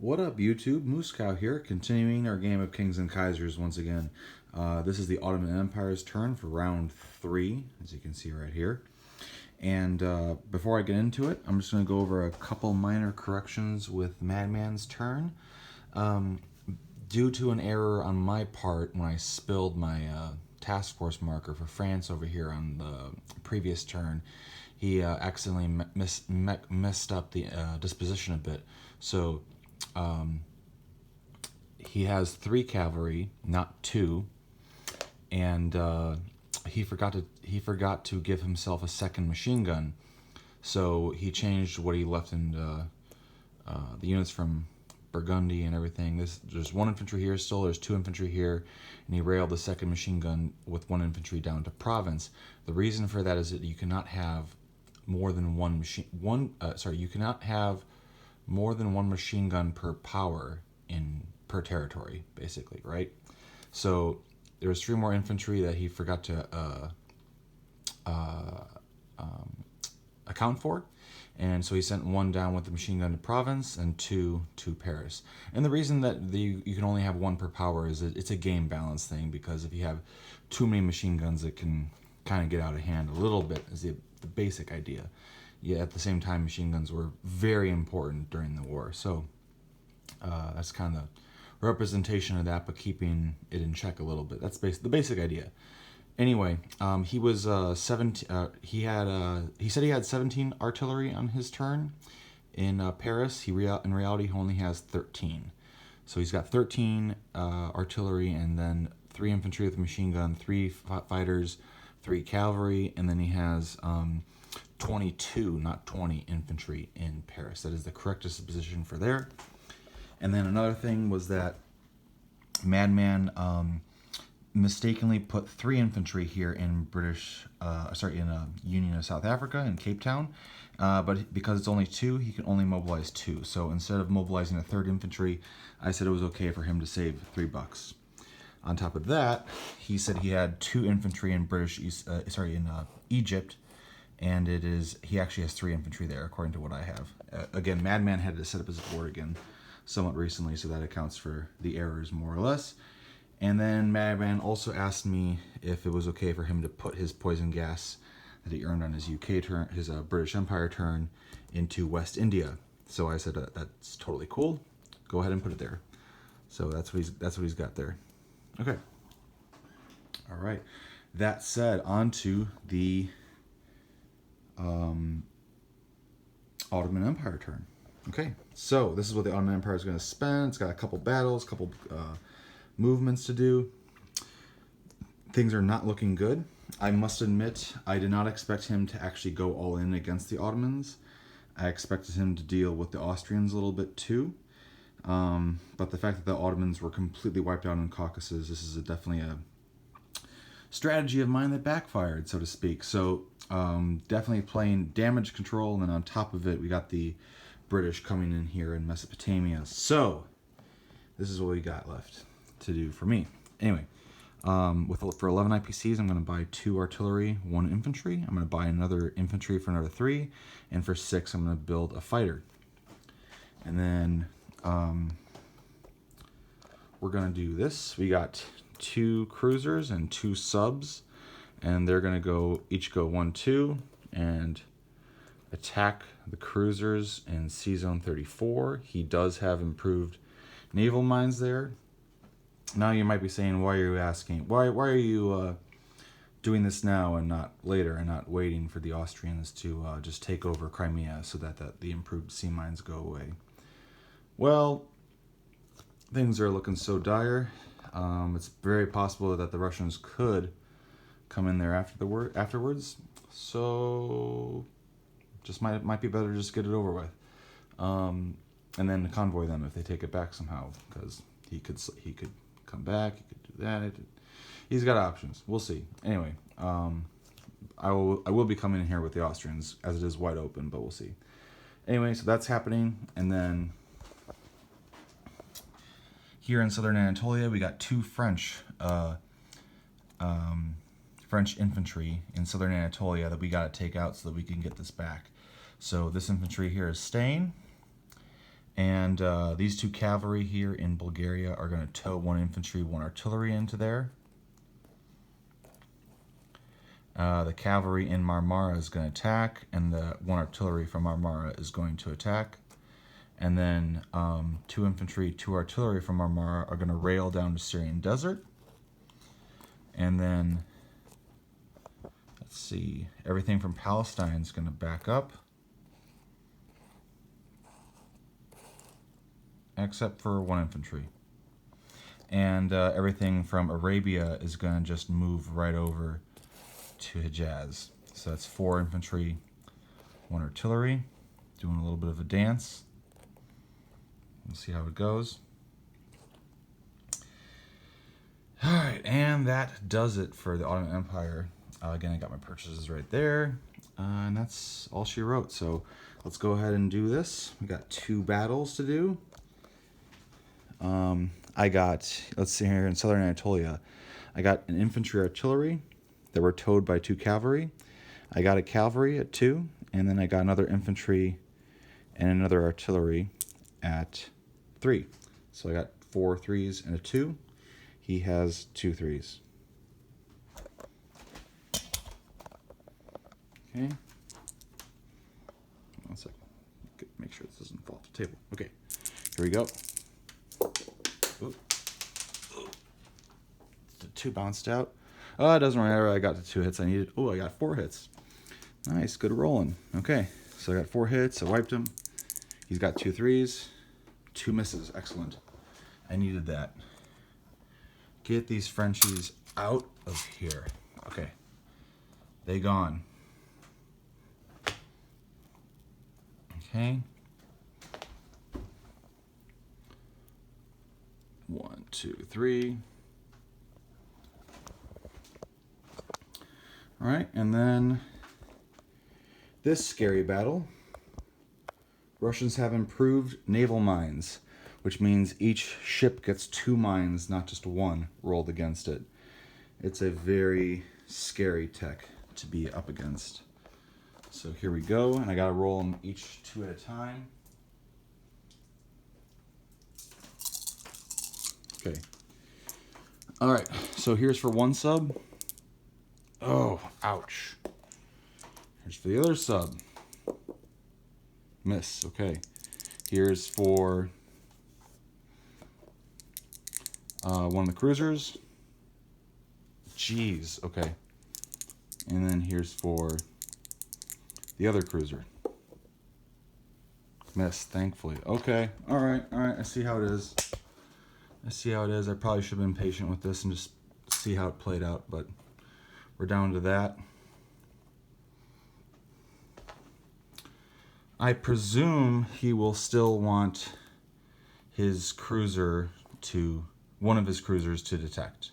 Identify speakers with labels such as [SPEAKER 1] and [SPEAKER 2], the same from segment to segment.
[SPEAKER 1] What up, YouTube? Moose Cow here, continuing our game of Kings and Kaisers once again. This is the Ottoman Empire's turn for round 3, as you can see right here. And before I get into it, I'm just going to go over a couple minor corrections with Madman's turn. Due to an error on my part when I spilled my task force marker for France over here on the previous turn, he accidentally messed up the disposition a bit. So he has 3 cavalry, not 2, and he forgot to give himself a second machine gun. So he changed what he left in the units from Burgundy and everything. There's 1 infantry here still. There's 2 infantry here, and he railed the second machine gun with 1 infantry down to Provence. The reason for that is that you cannot have more than you cannot have more than 1 machine gun per power per territory, basically, right? So there's 3 more infantry that he forgot to account for, and so he sent 1 down with the machine gun to Provence and 2 to Paris. And the reason that you can only have 1 per power is that it's a game balance thing, because if you have too many machine guns, it can kind of get out of hand a little bit, is the basic idea. Yeah, at the same time, machine guns were very important during the war. So that's kind of the representation of that, but keeping it in check a little bit. That's the basic idea. Anyway, he was 17. He said he had 17 artillery on his turn in Paris. In reality, he only has 13. So he's got 13 artillery, and then 3 infantry with a machine gun, 3 fighters, 3 cavalry, and then he has 22, not 20 infantry in Paris. That is the correct disposition for there. And then another thing was that Madman mistakenly put 3 infantry here in Union of South Africa in Cape Town, but because it's only 2, he can only mobilize 2. So instead of mobilizing a 3rd infantry, I said it was okay for him to save $3. On top of that, he said he had 2 infantry in Egypt, and he actually has 3 infantry there, according to what I have. Again, Madman had to set up his board again somewhat recently, so that accounts for the errors more or less. And then Madman also asked me if it was okay for him to put his poison gas that he earned on his UK turn, his British Empire turn, into West India. So I said that's totally cool. Go ahead and put it there. So that's what he's got there. Okay. All right. That said, on to the Ottoman Empire turn. Okay, so this is what the Ottoman Empire is going to spend. It's got a couple battles, couple movements to do. Things are not looking good. I must admit, I did not expect him to actually go all in against the Ottomans. I expected him to deal with the Austrians a little bit too. But the fact that the Ottomans were completely wiped out in Caucasus, this is definitely a strategy of mine that backfired, so to speak. So definitely playing damage control, and then on top of it, we got the British coming in here in Mesopotamia. So this is what we got left to do for me. Anyway, for 11 IPCs, I'm going to buy 2 artillery, 1 infantry. I'm going to buy another infantry for another 3, and for 6, I'm going to build a fighter. And then we're going to do this. We got 2 cruisers and 2 subs, and they're going to each go 1-2 and attack the cruisers in Sea Zone 34. He does have improved naval mines there. Now you might be saying, why are you asking? Why are you doing this now and not later, and not waiting for the Austrians to just take over Crimea so that the improved sea mines go away? Well, things are looking so dire. It's very possible that the Russians could come in there afterwards. So just might be better to just get it over with, and then convoy them if they take it back somehow, because he could come back, he could do that. He's got options. We'll see. Anyway, I will be coming in here with the Austrians, as it is wide open, but we'll see. Anyway, so that's happening, and then here in southern Anatolia, we got 2 French infantry in southern Anatolia that we got to take out so that we can get this back. So this infantry here is staying, and And these 2 cavalry here in Bulgaria are going to tow 1 infantry, 1 artillery into there. The cavalry in Marmara is going to attack, and the 1 artillery from Marmara is going to attack. And then 2 infantry, 2 artillery from Marmara are going to rail down to Syrian desert. And then, let's see, everything from Palestine is going to back up, except for 1 infantry. And everything from Arabia is going to just move right over to Hejaz. So that's 4 infantry, 1 artillery, doing a little bit of a dance. We'll see how it goes. Alright, and that does it for the Ottoman Empire. Again, I got my purchases right there. And that's all she wrote. So let's go ahead and do this. We got 2 battles to do. I got, let's see here, in southern Anatolia, I got an infantry artillery that were towed by 2 cavalry. I got a cavalry at 2, and then I got another infantry and another artillery at 3. So I got 4 3s and a 2. He has 2 3s. Okay. One second. Make sure this doesn't fall off the table. Okay. Here we go. Ooh. The 2 bounced out. Oh, it doesn't matter. I got the 2 hits I needed. Oh, I got 4 hits. Nice. Good rolling. Okay. So I got 4 hits. I wiped him. He's got 2 3s. 2 misses. Excellent. I needed that. Get these Frenchies out of here. Okay. They gone. Okay. 1, 2, 3. All right, and then this scary battle. Russians have improved naval mines, which means each ship gets 2 mines, not just 1, rolled against it. It's a very scary tech to be up against. So here we go, and I gotta roll them each 2 at a time. Okay. All right, so here's for 1 sub. Oh, ouch. Here's for the other sub. Miss, okay. Here's for 1 of the cruisers. Jeez, okay. And then here's for the other cruiser. Miss, thankfully. Okay, alright, I see how it is. I probably should have been patient with this and just see how it played out, but we're down to that. I presume he will still want his cruiser to, 1 of his cruisers to detect.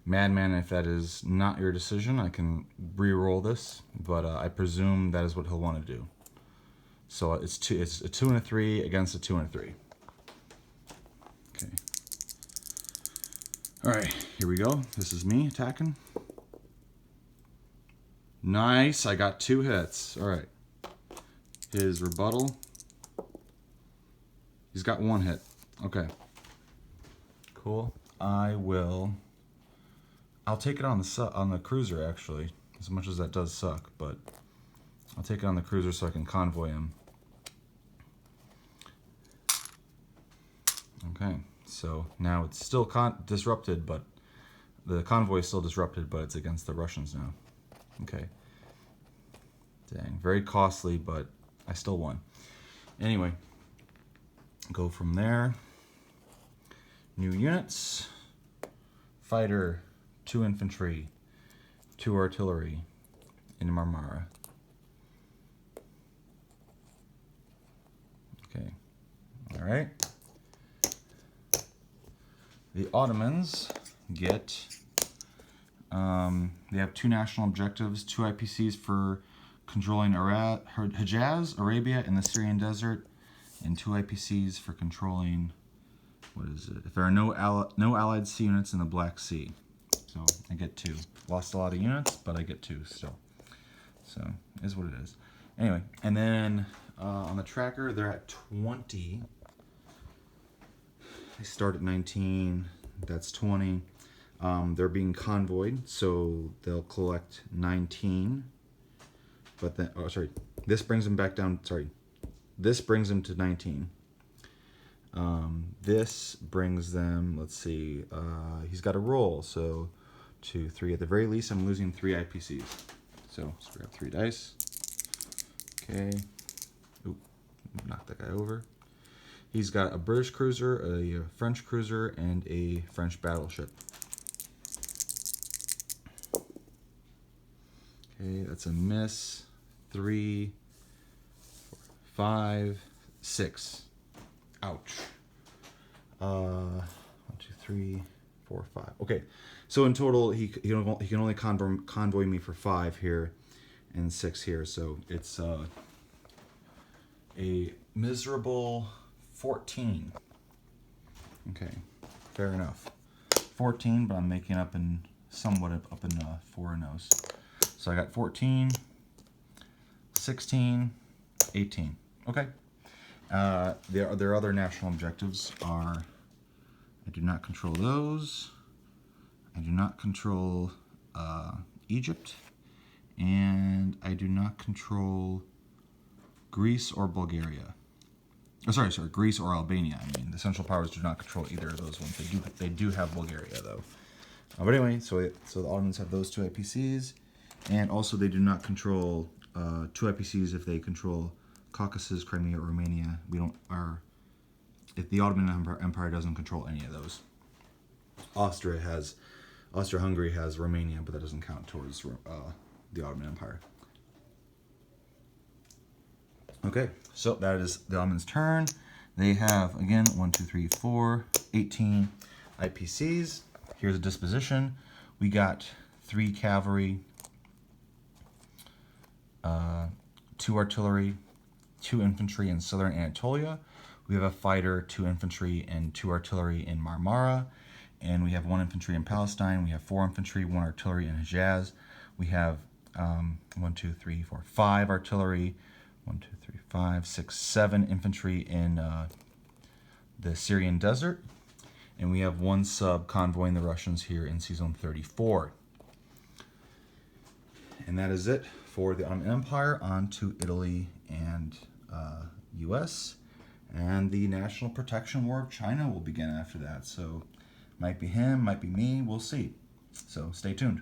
[SPEAKER 1] Madman, if that is not your decision, I can re-roll this, but I presume that is what he'll want to do. So it's a 2 and a 3 against a 2 and a 3. Okay. All right, here we go. This is me attacking. Nice, I got 2 hits. All right. His rebuttal. He's got 1 hit. Okay. Cool. I'll take it on the cruiser, actually, as much as that does suck, but I'll take it on the cruiser so I can convoy him. Okay, so now it's still disrupted, but the convoy is still disrupted, but it's against the Russians now. Okay. Dang, very costly, but I still won. Anyway, go from there. New units. Fighter, 2 infantry, 2 artillery in Marmara. Okay, all right. The Ottomans get, they have 2 national objectives, 2 IPCs for controlling Hejaz, Arabia, and the Syrian desert, and 2 IPCs for controlling, what is it? If there are no Allied sea units in the Black Sea. So I get 2. Lost a lot of units, but I get 2 still. So is what it is. Anyway, and then on the tracker, they're at 20 They start at 19. That's 20. They're being convoyed, so they'll collect 19. But then, oh, sorry, this brings them back down. Sorry, this brings them to 19. This brings them, let's see, he's got a roll, so 2, 3. At the very least, I'm losing 3 IPCs. So let's grab 3 dice. Okay. Oop, knock that guy over. He's got a British cruiser, a French cruiser, and a French battleship. Okay, that's a miss. 3, 4, 5, 6. Ouch. 1, 2, 3, 4, 5. Okay, so in total, he can only convoy me for 5 here, and 6 here. So it's a miserable 14. Okay, fair enough. 14, but I'm making up in somewhat up in 4 and 0s. So I got 14, 16, 18. Okay. Their other national objectives are, I do not control those. I do not control Egypt, and I do not control Greece or Bulgaria. Oh, sorry, Greece or Albania. I mean, the Central Powers do not control either of those ones. They do have Bulgaria though. But anyway, so the Ottomans have those 2 IPCs, and also they do not control 2 IPCs if they control Caucasus, Crimea, or Romania. If the Ottoman Empire doesn't control any of those. Austria-Hungary has Romania, but that doesn't count towards the Ottoman Empire. Okay, so that is the Ottomans' turn. They have, again, 1, 2, 3, 4, 18 IPCs. Here's a disposition. We got 3 cavalry, 2 artillery, 2 infantry in southern Anatolia. We have a fighter, 2 infantry, and 2 artillery in Marmara. And we have 1 infantry in Palestine. We have 4 infantry, 1 artillery in Hejaz. We have 1, 2, 3, 4, 5 artillery, 1, 2, 3, 5, 6, 7 infantry in the Syrian desert. And we have 1 sub convoying the Russians here in Season 34. And that is it for the Ottoman Empire. On to Italy and U.S. And the National Protection War of China will begin after that. So might be him, might be me, we'll see. So stay tuned.